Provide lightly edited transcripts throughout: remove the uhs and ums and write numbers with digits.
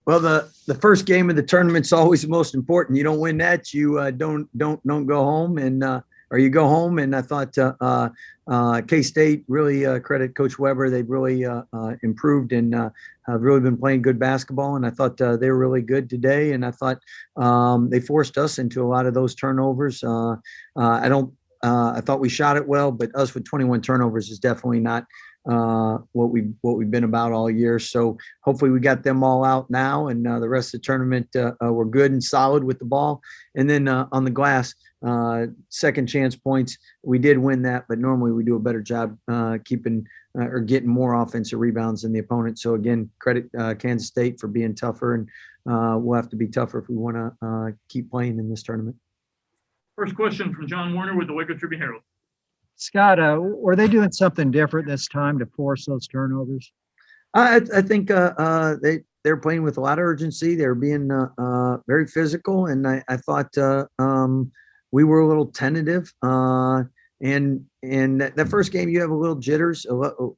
Well, the first game of the tournament's always the most important. You don't win that, you don't go home or you go home. And I thought K-State really credit Coach Weber. They've really improved and have really been playing good basketball. And I thought they were really good today. And I thought they forced us into a lot of those turnovers. I thought we shot it well, but us with 21 turnovers is definitely not what we've been about all year. So hopefully we got them all out now, and the rest of the tournament we're good and solid with the ball. And then on the glass, second chance points, we did win that, but normally we do a better job keeping or getting more offensive rebounds than the opponent. So again, credit Kansas State for being tougher, and we'll have to be tougher if we want to keep playing in this tournament. First question from John Warner with the Waco Tribune Herald. Scott, were they doing something different this time to force those turnovers? I think they're playing with a lot of urgency. They're being very physical, and I thought we were a little tentative. And that first game, you have a little jitters. A lot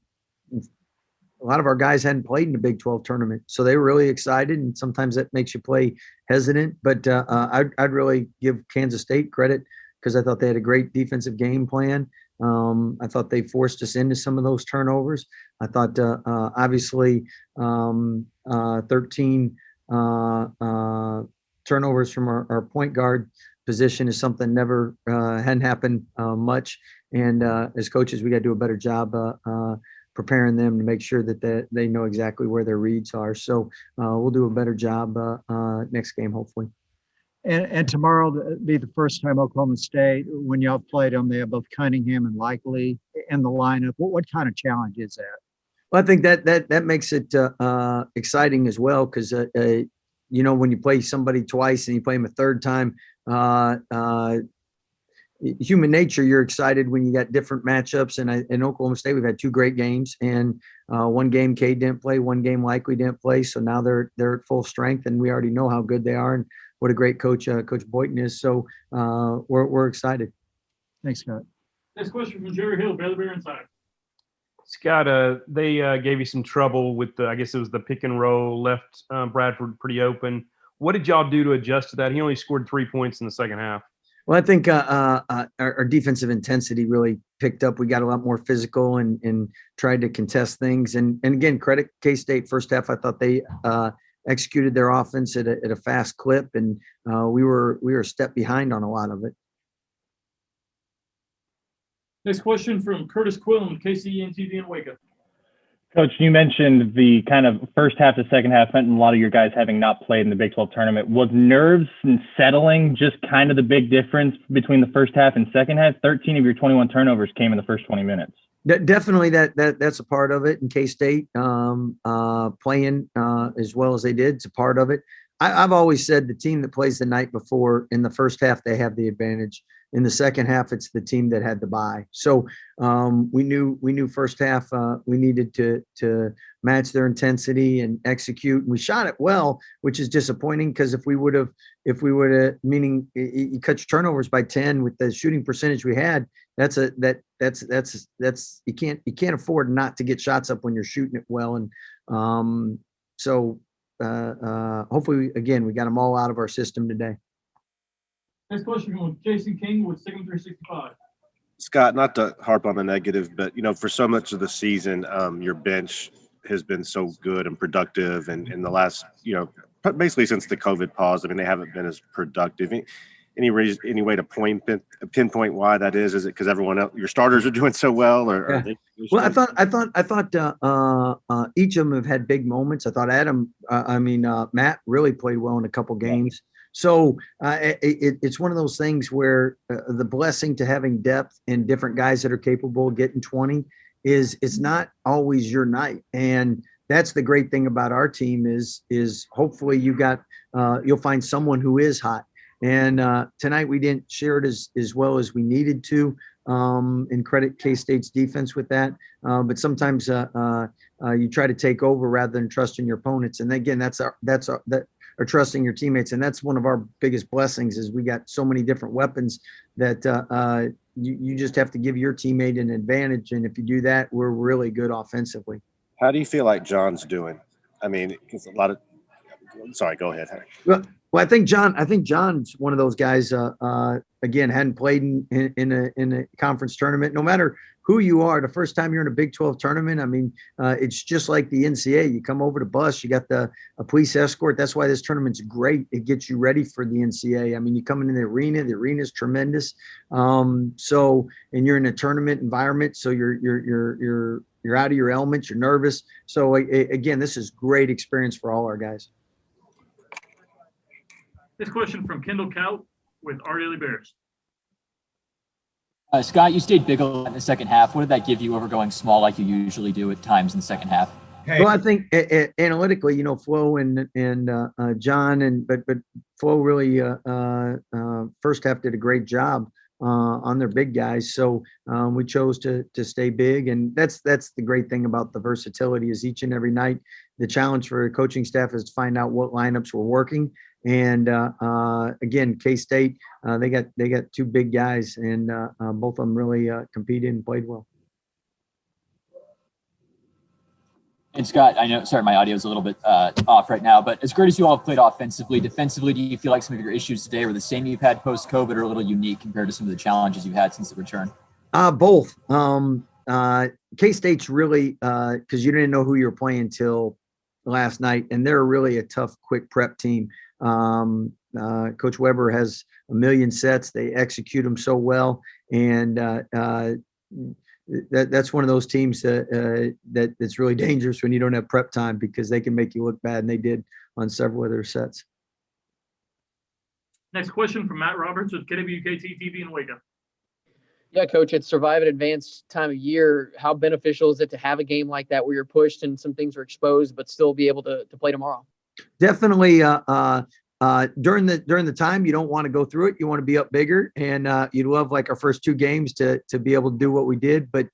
of our guys hadn't played in the Big 12 tournament, so they were really excited, and sometimes that makes you play hesitant. But I'd really give Kansas State credit because I thought they had a great defensive game plan. I thought they forced us into some of those turnovers. I thought obviously 13 turnovers from our point guard position is something never hadn't happened much. And as coaches, we got to do a better job preparing them to make sure that they know exactly where their reads are. So we'll do a better job next game, hopefully. And tomorrow will be the first time Oklahoma State, when y'all played them, they have both Cunningham and Likely in the lineup. What kind of challenge is that? Well, I think that makes it exciting as well, because when you play somebody twice and you play them a third time, human nature, you're excited when you got different matchups. And in Oklahoma State, we've had two great games, and one game Cade didn't play, one game Likely didn't play. So now they're at full strength, and we already know how good they are and what a great coach Coach Boynton is. So we're excited. Thanks, Scott. Next question from Jerry Hill, Baylor Bear Inside. Scott, they gave you some trouble with I guess it was the pick and roll, left Bradford pretty open. What did y'all do to adjust to that? He only scored 3 points in the second half. Well, I think our defensive intensity really picked up. We got a lot more physical and tried to contest things. And again, credit K-State. First half, I thought they executed their offense at a fast clip, and we were a step behind on a lot of it. Next question from Curtis Quillen, KCEN-TV in Waco. Coach, you mentioned the kind of first half to second half meant a lot of your guys having not played in the Big 12 tournament. Was nerves and settling just kind of the big difference between the first half and second half? 13 of your 21 turnovers came in the first 20 minutes. Definitely that's a part of it. And K-State playing as well as they did, it's a part of it. I've always said the team that plays the night before in the first half, they have the advantage. In the second half, it's the team that had the bye. So we knew first half we needed to match their intensity and execute. And we shot it well, which is disappointing, because if we would have, meaning you cut your turnovers by 10 with the shooting percentage we had, that's you can't afford not to get shots up when you're shooting it well. And hopefully again we got them all out of our system today. Next question from Jason King with Signal 365. Scott, not to harp on the negative, but for so much of the season, your bench has been so good and productive, and in the last, basically since the COVID pause, I mean, they haven't been as productive. Any way to pinpoint why that is? Is it because everyone else, your starters are doing so well, or? Yeah. Are they well, I thought each of them have had big moments. I thought Matt really played well in a couple games. So it's one of those things where the blessing to having depth and different guys that are capable of getting 20 is it's not always your night. And that's the great thing about our team is hopefully you'll find someone who is hot. And tonight we didn't share it as well as we needed to, and credit K-State's defense with that. But sometimes you try to take over rather than trusting your opponents. And again, that's or trusting your teammates. And that's one of our biggest blessings is we got so many different weapons that you just have to give your teammate an advantage. And if you do that, we're really good offensively. How do you feel like John's doing? I mean, because a lot of Sorry, go ahead, Harry. Well, I think John's one of those guys. Again, hadn't played in a conference tournament. No matter who you are, the first time you're in a Big 12 tournament, I mean, it's just like the NCAA. You come over the bus, you got a police escort. That's why this tournament's great. It gets you ready for the NCAA. I mean, you come into the arena. The arena is tremendous. And you're in a tournament environment, so you're out of your element. You're nervous. So again, this is great experience for all our guys. This question from Kendall Kaut with Our Daily Bears. Scott, you stayed big in the second half. What did that give you over going small like you usually do at times in the second half? Well, I think analytically, Flo and John but Flo really first half did a great job on their big guys. So we chose to stay big, and that's the great thing about the versatility is each and every night. The challenge for a coaching staff is to find out what lineups were working. And again, K-State, they got two big guys, and both of them really competed and played well. And Scott, I know, sorry, my audio is a little bit off right now, but as great as you all have played offensively, defensively, do you feel like some of your issues today were the same you've had post-COVID or a little unique compared to some of the challenges you've had since the return? Both. K-State's really, because you didn't know who you were playing till last night, and they're really a tough, quick prep team. Coach Weber has a million sets. They execute them so well. And that's one of those teams that's really dangerous when you don't have prep time because they can make you look bad, and they did on several of their sets. Next question from Matt Roberts with KWKT TV in Waco. Yeah, Coach, it's Survive and Advance time of year. How beneficial is it to have a game like that where you're pushed and some things are exposed, but still be able to play tomorrow? Definitely. During the time, you don't want to go through it. You want to be up bigger, and you'd love like our first two games to be able to do what we did. But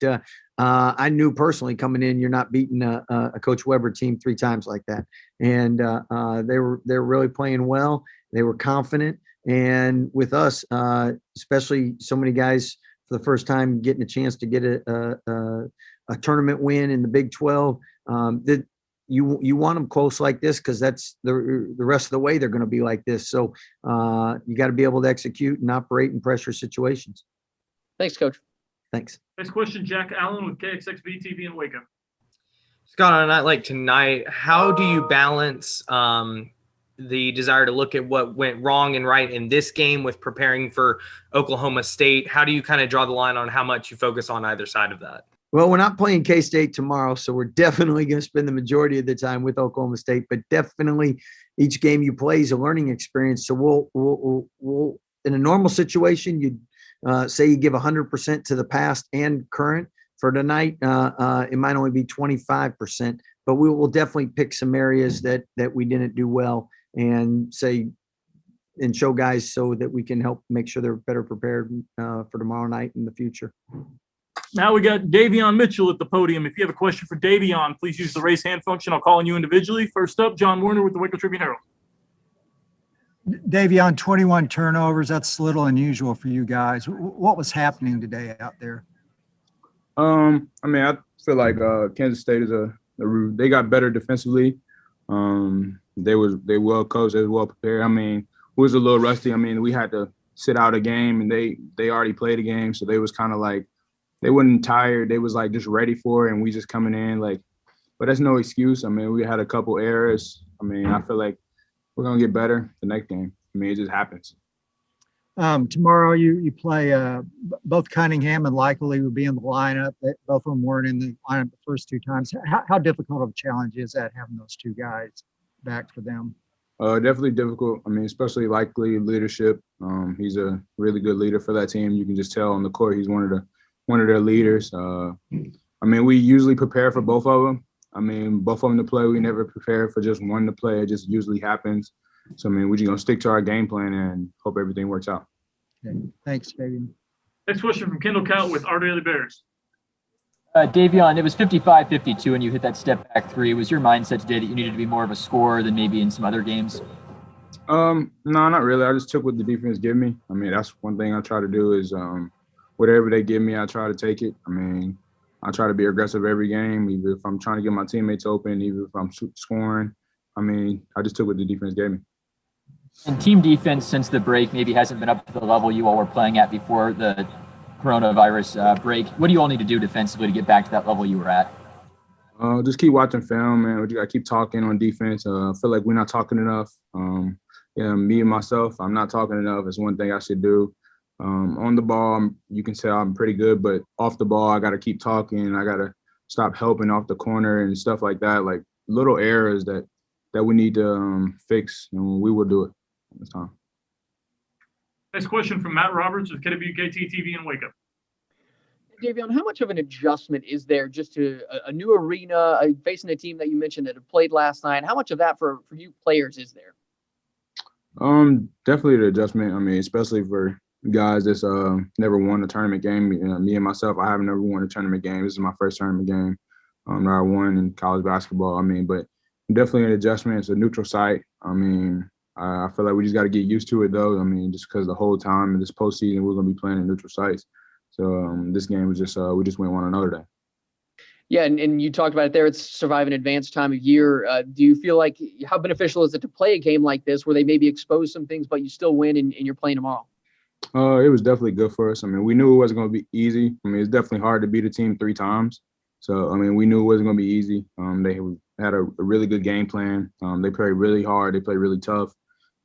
I knew personally coming in, you're not beating a Coach Weber team three times like that. And they were really playing well. They were confident, and with us, especially so many guys for the first time getting a chance to get a tournament win in the Big 12. That you want them close like this because that's the rest of the way they're going to be like this. So you got to be able to execute and operate in pressure situations. Thanks, Coach. Thanks. Next question, Jack Allen with KXXB TV in Waco. Scott, on a night like tonight, how do you balance the desire to look at what went wrong and right in this game with preparing for Oklahoma State? How do you kind of draw the line on how much you focus on either side of that? Well, we're not playing K-State tomorrow, so we're definitely going to spend the majority of the time with Oklahoma State, but definitely each game you play is a learning experience. So we'll in a normal situation, you'd say you give 100% to the past and current. For tonight, it might only be 25%, but we will definitely pick some areas that we didn't do well and show guys so that we can help make sure they're better prepared for tomorrow night in the future. Now we got Davion Mitchell at the podium. If you have a question for Davion, please use the raise hand function. I'll call on you individually. First up, John Werner with the Waco Tribune Herald. Davion, 21 turnovers. That's a little unusual for you guys. What was happening today out there? I mean, I feel like Kansas State is they got better defensively. They well coached, they was well prepared. I mean, we was a little rusty. I mean, we had to sit out a game, and they already played a game, so they was kind of like they wasn't tired. They was like just ready for it, and we just coming in but that's no excuse. I mean, we had a couple errors. I mean, I feel like we're gonna get better the next game. I mean, it just happens. Tomorrow you play both Cunningham and Likely will be in the lineup. Both of them weren't in the lineup the first two times. How difficult of a challenge is that having those two guys back for them? Definitely difficult. I mean, especially Likely leadership. He's a really good leader for that team. You can just tell on the court he's one of their leaders. I mean, we usually prepare for both of them. I mean, both of them to play. We never prepare for just one to play. It just usually happens. So, I mean, we're just going to stick to our game plan and hope everything works out. Okay. Thanks, Davion. Next question from Kendall Kaut with Our Daily Bears. Davion, it was 55-52 and you hit that step back three. Was your mindset today that you needed to be more of a scorer than maybe in some other games? No, not really. I just took what the defense gave me. I mean, that's one thing I try to do is whatever they give me, I try to take it. I mean, I try to be aggressive every game, either if I'm trying to get my teammates open, either if I'm scoring. I mean, I just took what the defense gave me. And team defense since the break maybe hasn't been up to the level you all were playing at before the coronavirus break. What do you all need to do defensively to get back to that level you were at? Just keep watching film, man. We got to keep talking on defense. I feel like we're not talking enough. Me and myself, I'm not talking enough. It's one thing I should do. On the ball, you can tell I'm pretty good, but off the ball, I got to keep talking. I got to stop helping off the corner and stuff like that, like little errors that we need to fix, and we will do it this time. Next question from Matt Roberts with KWKT TV in Waco. Davion, how much of an adjustment is there just to a new arena, facing a team that you mentioned that had played last night? How much of that for you players is there? Definitely the adjustment. I mean, especially for guys that's never won a tournament game. Me and myself, I haven't never won a tournament game. This is my first tournament game that I won in college basketball. I mean, but definitely an adjustment. It's a neutral site. I mean, I feel like we just got to get used to it, though. I mean, just because the whole time in this postseason, we're going to be playing in neutral sites. So this game was just we just went one another day. Yeah, and you talked about it there. It's survive an advanced time of year. Do you feel like how beneficial is it to play a game like this where they maybe expose some things, but you still win and you're playing tomorrow? It was definitely good for us. I mean, we knew it wasn't going to be easy. I mean, it's definitely hard to beat a team 3 times. So, I mean, we knew it wasn't going to be easy. They had a really good game plan. They played really hard. They played really tough.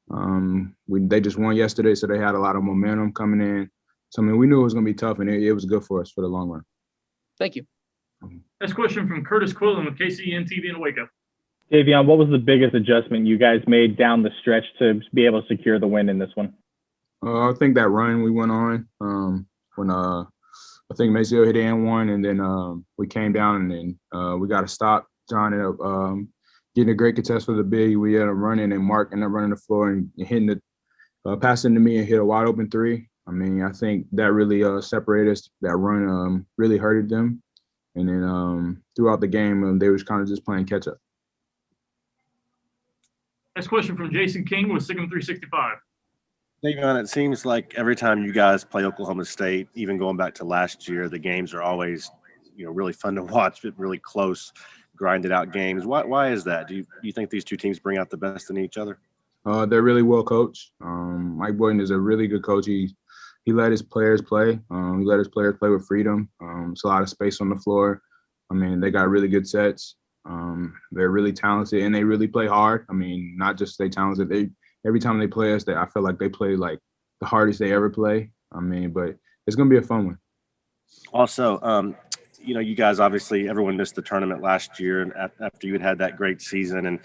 They just won yesterday, so they had a lot of momentum coming in. So, I mean, we knew it was going to be tough, and it was good for us for the long run. Thank you. Next question from Curtis Quillen with KCEN TV in Waco. Davion, what was the biggest adjustment you guys made down the stretch to be able to secure the win in this one? I think that run we went on when I think Maceo hit and one, and then we came down, and then we got to stop. John ended up getting a great contest for the big. We ended up running, and Mark ended up running the floor and hitting it, passing to me and hit a wide open 3. I mean, I think that really separated us. That run really hurted them. And then throughout the game, they was kind of just playing catch up. Next question from Jason King with Sigma 365. Davion, it seems like every time you guys play Oklahoma State, even going back to last year, the games are always, really fun to watch, but really close, grinded out games. Why is that? Do you think these two teams bring out the best in each other? They're really well coached. Mike Boynton is a really good coach. He let his players play. He let his players play with freedom. It's a lot of space on the floor. I mean, they got really good sets. They're really talented, and they really play hard. I mean, not just stay talented. Every time they play us, I feel like they play like the hardest they ever play. I mean, but it's going to be a fun one. Also, you guys, obviously, everyone missed the tournament last year and after you had that great season. And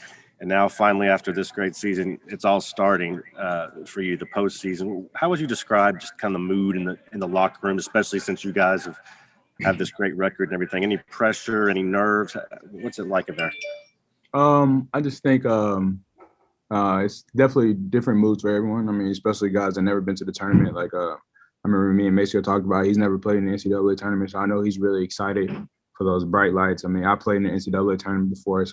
now finally, after this great season, it's all starting for you, the postseason. How would you describe just kind of the mood in the locker room, especially since you guys have this great record and everything? Any pressure, any nerves? What's it like in there? I just think it's definitely different moods for everyone. I mean, especially guys that never been to the tournament. Like I remember me and Maceo talked about, he's never played in the NCAA tournament, so I know he's really excited for those bright lights. I mean, I played in the NCAA tournament before,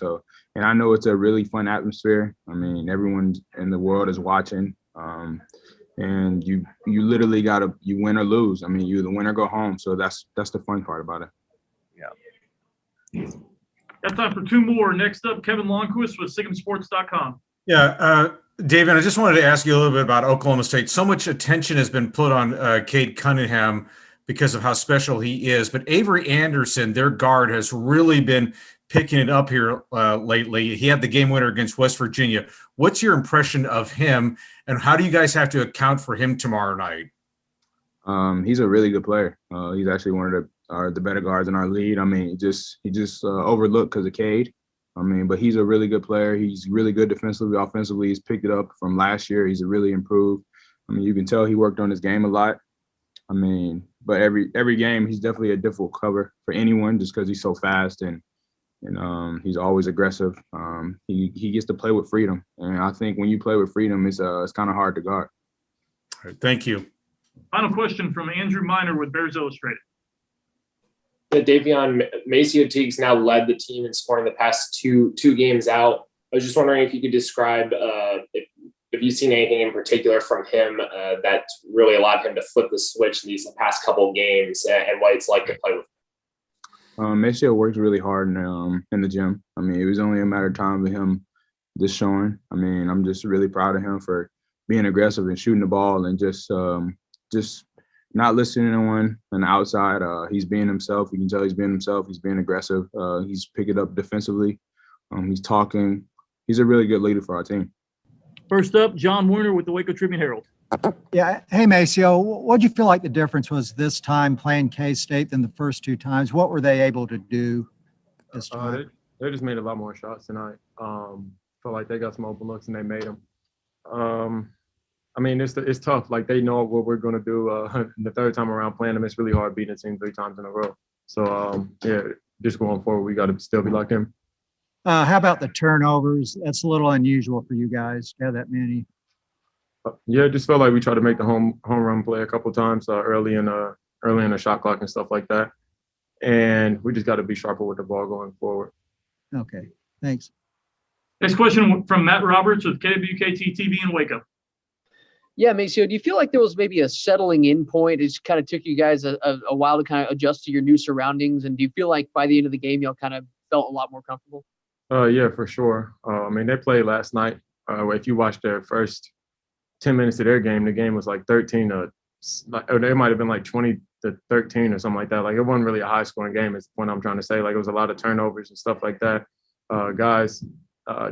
and I know it's a really fun atmosphere. I mean, everyone in the world is watching, and you literally you win or lose. I mean, you either win or go home. So that's the fun part about it. Yeah. Got time for 2 more. Next up, Kevin Longquist with SigmSports.com. Yeah, David, I just wanted to ask you a little bit about Oklahoma State. So much attention has been put on Cade Cunningham because of how special he is. But Avery Anderson, their guard, has really been picking it up here lately. He had the game winner against West Virginia. What's your impression of him, and how do you guys have to account for him tomorrow night? He's a really good player. He's actually one of the better guards in our league. I mean, he just overlooked because of Cade. I mean, but he's a really good player. He's really good defensively, offensively. He's picked it up from last year. He's really improved. I mean, you can tell he worked on his game a lot. I mean, but every game he's definitely a difficult cover for anyone just because he's so fast and he's always aggressive. He gets to play with freedom, and I think when you play with freedom, it's kind of hard to guard. All right, thank you. Final question from Andrew Miner with Bears Illustrated. Davion, Maceo Teague's now led the team in scoring the past two games out. I was just wondering if you could describe if you've seen anything in particular from him that really allowed him to flip the switch in these past couple of games and what it's like to play with. Maceo works really hard in the gym. I mean, it was only a matter of time of him this showing. I mean, I'm just really proud of him for being aggressive and shooting the ball and just not listening to anyone on the outside. He's being himself. You can tell he's being himself. He's being aggressive. He's picking up defensively. He's talking. He's a really good leader for our team. First up, John Warner with the Waco Tribune Herald. Yeah. Hey, Maceo, what do you feel like the difference was this time playing K-State than the first two times? What were they able to do this time? They just made a lot more shots tonight. Felt like they got some open looks and they made them. I mean, it's tough. Like, they know what we're going to do. The third time around playing them, it's really hard beating a team 3 times in a row. So, yeah, just going forward, we got to still be locked in. How about the turnovers? That's a little unusual for you guys to have that many. Yeah, it just felt like we tried to make the home run play a couple times early in the shot clock and stuff like that. And we just got to be sharper with the ball going forward. Okay, thanks. Next question from Matt Roberts with KWKT TV in Waco. Yeah, Maceo, do you feel like there was maybe a settling in point? It just kind of took you guys a while to kind of adjust to your new surroundings. And do you feel like by the end of the game, y'all kind of felt a lot more comfortable? Yeah, for sure. I mean, they played last night. If you watched their first 10 minutes of their game, the game was like 13 to, or they might have been like 20 to 13 or something like that. Like, it wasn't really a high scoring game is what I'm trying to say. Like, it was a lot of turnovers and stuff like that. Guys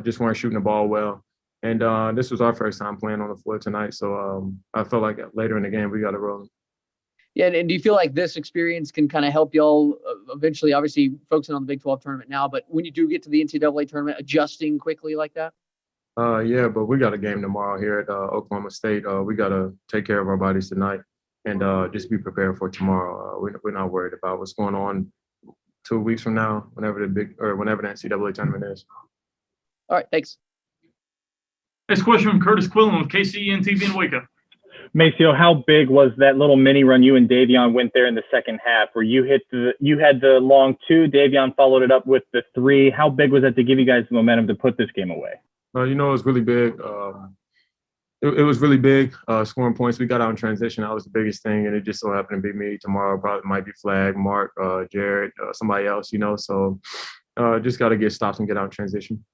just weren't shooting the ball well. And this was our first time playing on the floor tonight. So I felt like later in the game, we got to roll. Yeah, and do you feel like this experience can kind of help y'all eventually, obviously focusing on the Big 12 tournament now, but when you do get to the NCAA tournament, adjusting quickly like that? Yeah, but we got a game tomorrow here at Oklahoma State. We got to take care of our bodies tonight and just be prepared for tomorrow. We're not worried about what's going on 2 weeks from now, whenever the NCAA tournament is. All right, thanks. Next question from Curtis Quillen with KCEN TV in Waco. Maceo, how big was that little mini run you and Davion went there in the second half where you had the long 2, Davion followed it up with the 3. How big was that to give you guys the momentum to put this game away? It was really big. It was really big, scoring points. We got out in transition. That was the biggest thing, and it just so happened to be me. Tomorrow probably might be Flag, Mark, Jared, somebody else, So just got to get stops and get out in transition.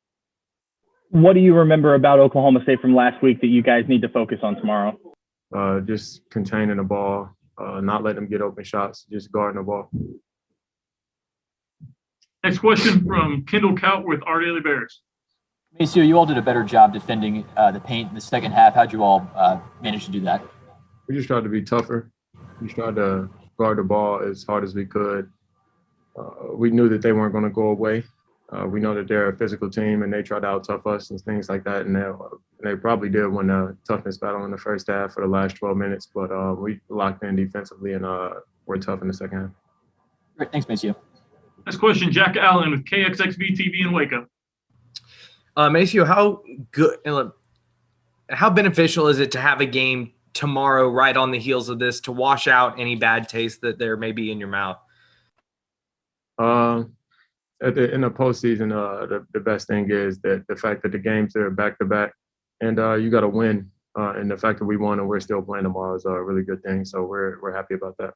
What do you remember about Oklahoma State from last week that you guys need to focus on tomorrow? Just containing the ball, not letting them get open shots, just guarding the ball. Next question from Kendall Kaut with Our Daily Bears. Maceo, you all did a better job defending the paint in the second half. How'd you all manage to do that? We just tried to be tougher. We tried to guard the ball as hard as we could. We knew that they weren't going to go away. We know that they're a physical team, and they try to out-tough us and things like that. And they probably did win the toughness battle in the first half for the last 12 minutes. But we locked in defensively, and we're tough in the second half. Great. Thanks, Maceo. Next question, Jack Allen with KXXV TV in Waco. Maceo, how beneficial is it to have a game tomorrow right on the heels of this to wash out any bad taste that there may be in your mouth? In the postseason, the best thing is that the fact that the games are back-to-back and you got to win. And the fact that we won and we're still playing tomorrow is a really good thing. So we're happy about that.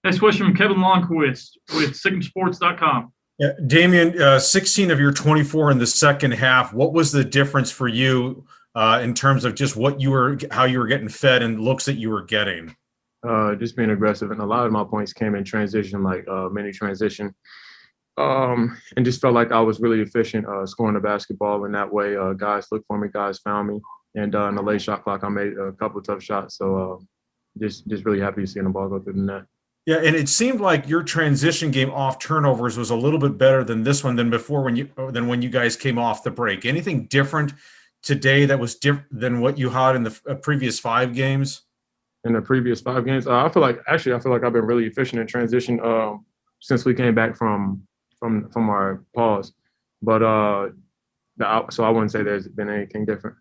Next question from Kevin Longquist with SigmSports.com. Yeah, Davion, 16 of your 24 in the second half. What was the difference for you in terms of just how you were getting fed and looks that you were getting? Just being aggressive, and a lot of my points came in transition, like mini transition, and just felt like I was really efficient scoring the basketball in that way. Guys looked for me, guys found me, and in the late shot clock, I made a couple of tough shots. So just really happy to see the ball go through the net. Yeah, and it seemed like your transition game off turnovers was a little bit better than this one than before when you guys came off the break. Anything different today that was different than what you had in the previous 5 games? In the previous 5 games, I feel like I've been really efficient in transition since we came back from our pause. But so I wouldn't say there's been anything different.